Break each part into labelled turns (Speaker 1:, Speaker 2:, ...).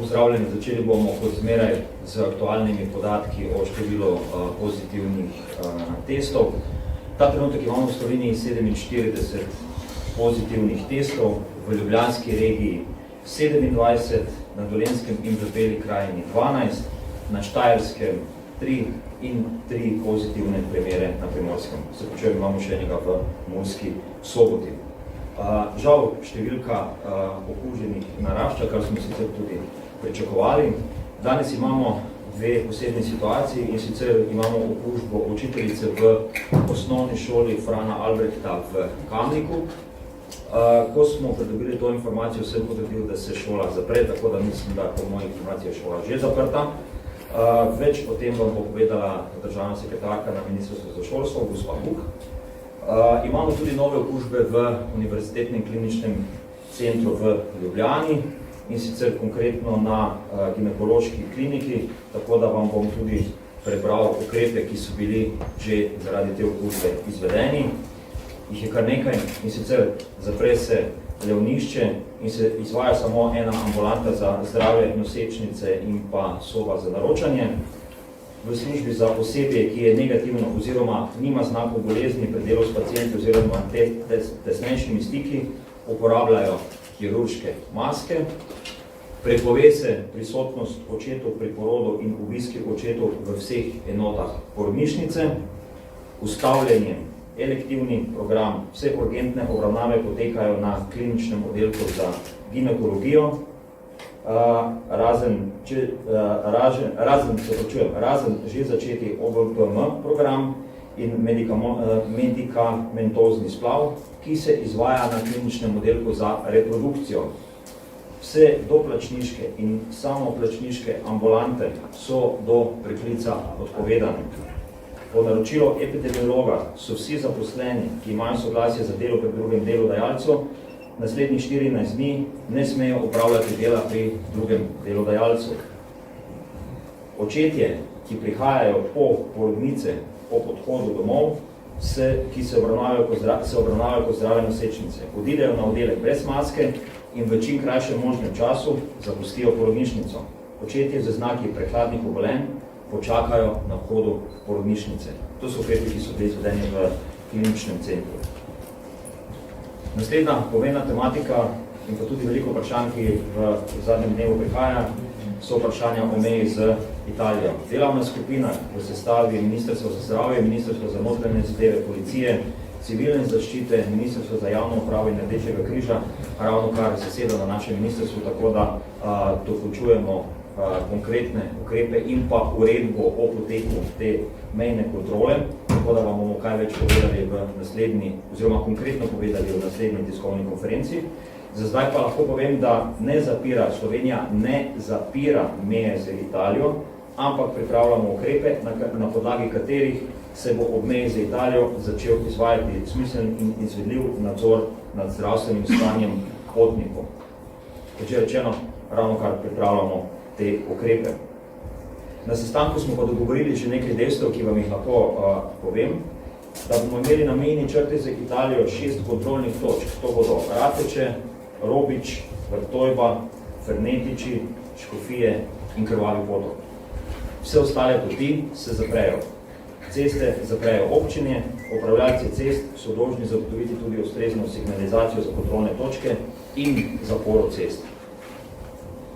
Speaker 1: pozdravljeni, začeli bomo kot zmeraj z aktualnimi podatki o številu pozitivnih testov. Ta trenutek imamo v Sloveniji 47 pozitivnih testov, v Ljubljanski regiji 27, na Dolenjskem in v Beli krajini 12, na Štajerskem 3 in 3 pozitivne primere na Primorskem. Se počujem, imamo še enega v Murski Soboti. Žal številka okuženih narašča, kar smo sicer tudi pričakovali. Danes imamo dve posebni situaciji in sicer imamo okužbo učiteljice v osnovni šoli Frana Albrehta v Kamniku. Ko smo pridobili to informacijo, sem potrdil, da se šola zapre, tako da mislim, da po mojih informacijah šola že zaprta. Več o tem vam bo povedala državna sekretarka na Ministrstvu za šolstvo, gospa Huk. Imamo tudi nove okužbe v Univerzitetnem kliničnem centru v Ljubljani in sicer konkretno na ginekološki kliniki, tako da vam bom tudi prebral ukrepe, ki so bili že zaradi te okužbe izvedeni. Jih je kar nekaj in sicer zapre se levnišče in se izvaja samo ena ambulanta za zdravje nosečnice in pa soba za naročanje. V službi za osebje, ki je negativno oziroma nima znakov bolezni pri delu s pacienti oziroma tesnejšimi stiki, uporabljajo kirurške maske. Prepove se prisotnost očetov pri porodu in obiski očetov v vseh enotah porodnišnice. Ustavljanje, elektivni program, vse urgentne obravnave potekajo na kliničnem oddelku za ginekologijo. Razen že začeti OVPM program in medikamentozni splav, ki se izvaja na kliničnem oddelku za reprodukcijo. Vse doplačniške in samoplačniške ambulante so do preklica odpovedane. Po naročilu epidemiologa so vsi zaposleni, ki imajo soglasje za delo pri drugem delodajalcu, naslednjih 14 dni ne smejo upravljati dela pri drugem delodajalcu. Očetje, ki prihajajo po porodnice, po odhodu domov, ki se obravnavajo kot zdrave nosečnice, odidejo na oddelek brez maske in v čim krajšem možnem času zapustijo porodnišnico. Očetje z znaki prehladnih obolenj počakajo na vhodu porodnišnice. To so ukrepi, ki so bili izvedeni v kliničnem centru. Naslednja pomembna tematika in pa tudi veliko vprašanj, ki v zadnjem dnevu prihaja, so vprašanja o meji z Italijo. Delovna skupina v sestavi Ministrstva za zdravje, Ministrstva za notranje zadeve, policije, civilne zaščite, Ministrstva za javno upravo in Rdečega križa ravno kar zaseda na našem ministrstvu, tako da dokončujemo konkretne ukrepe in pa uredbo o poteku te mejne kontrole, tako da vam bomo kaj več povedali v naslednji, oziroma konkretno povedali v naslednji tiskovni konferenci. Za zdaj pa lahko povem, da Slovenija ne zapira meje z Italijo, ampak pripravljamo ukrepe, na podlagi katerih se bo ob meji z Italijo začel izvajati smiseln in izvedljiv nadzor nad zdravstvenim stanjem potnikov. Kot že rečeno, ravno kar pripravljamo te ukrepe. Na sestanku smo pa dogovorili že nekaj dejstev, ki vam jih lahko povem, da bomo imeli na mejni črti za Italijo 6 kontrolnih točk. To bodo Rateče, Robič, Vrtojba, Fernetiči, Škofije in Krvavi potok. Vse ostale poti se zaprejo. Ceste zaprejo občine, upravljalci cest so dolžni zagotoviti tudi ustrezno signalizacijo za kontrolne točke in zaporo cest.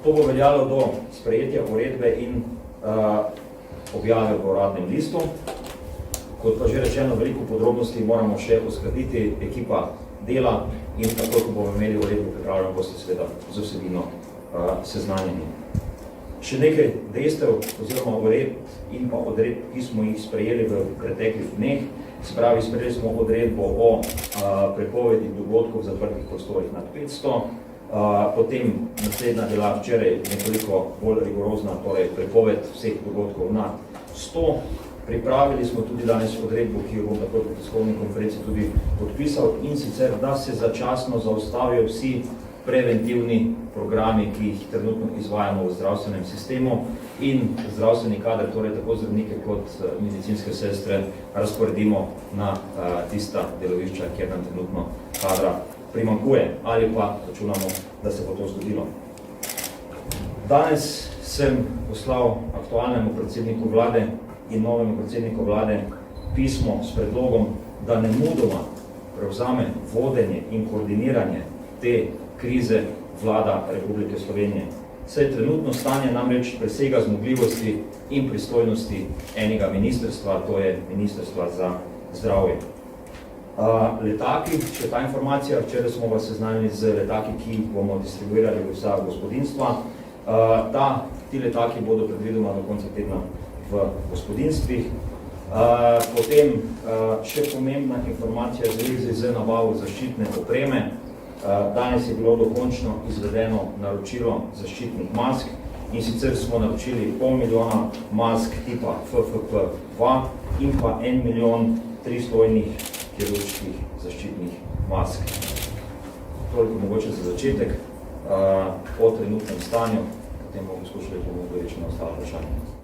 Speaker 1: To bo veljalo do sprejetja uredbe in objave v uradnem listu. Kot pa že rečeno, veliko podrobnosti moramo še uskladiti, ekipa dela in tako, ko bomo imeli uredbo pripravljeno, boste seveda z vsebino seznanjeni. Še nekaj dejstev oziroma uredb in pa odredb, ki smo jih sprejeli v preteklih dneh. Spravi, sprejeli smo odredbo o prepovedi dogodkov v zaprtih prostorih nad 500, potem naslednja bila včeraj nekoliko bolj rigorozna, torej prepoved vseh dogodkov nad 100. Pripravili smo tudi danes odredbo, ki jo bom tako po tiskovni konferenci tudi podpisal, in sicer, da se začasno zaustavijo vsi preventivni programi, ki jih trenutno izvajamo v zdravstvenem sistemu in zdravstveni kader, torej tako zdravnike kot medicinske sestre, razporedimo na tista delovišča, kjer nam trenutno kadra primanjkuje ali pa računamo, da se bo to zgodilo. Danes sem poslal aktualnemu predsedniku vlade in novemu predsedniku vlade pismo s predlogom, da nemudoma prevzame vodenje in koordiniranje te krize vlada Republike Slovenije. Saj trenutno stanje namreč presega zmogljivosti in pristojnosti enega ministrstva, to je Ministrstva za zdravje. Letaki, še ta informacija, včeraj smo vas seznanili z letaki, ki bomo distribuirali v vsa gospodinstva. Ti letaki bodo predvidoma do konca tedna v gospodinstvih. Potem še pomembna informacija v zvezi z nabavo zaščitne opreme. Danes je bilo dokončno izvedeno naročilo zaščitnih mask in sicer smo naročili 500 000 mask tipa FFP2 in pa 1 milijon 300 kirurških zaščitnih mask. Toliko mogoče za začetek o trenutnem stanju, potem bomo skušali pomoči na ostalo vprašanje.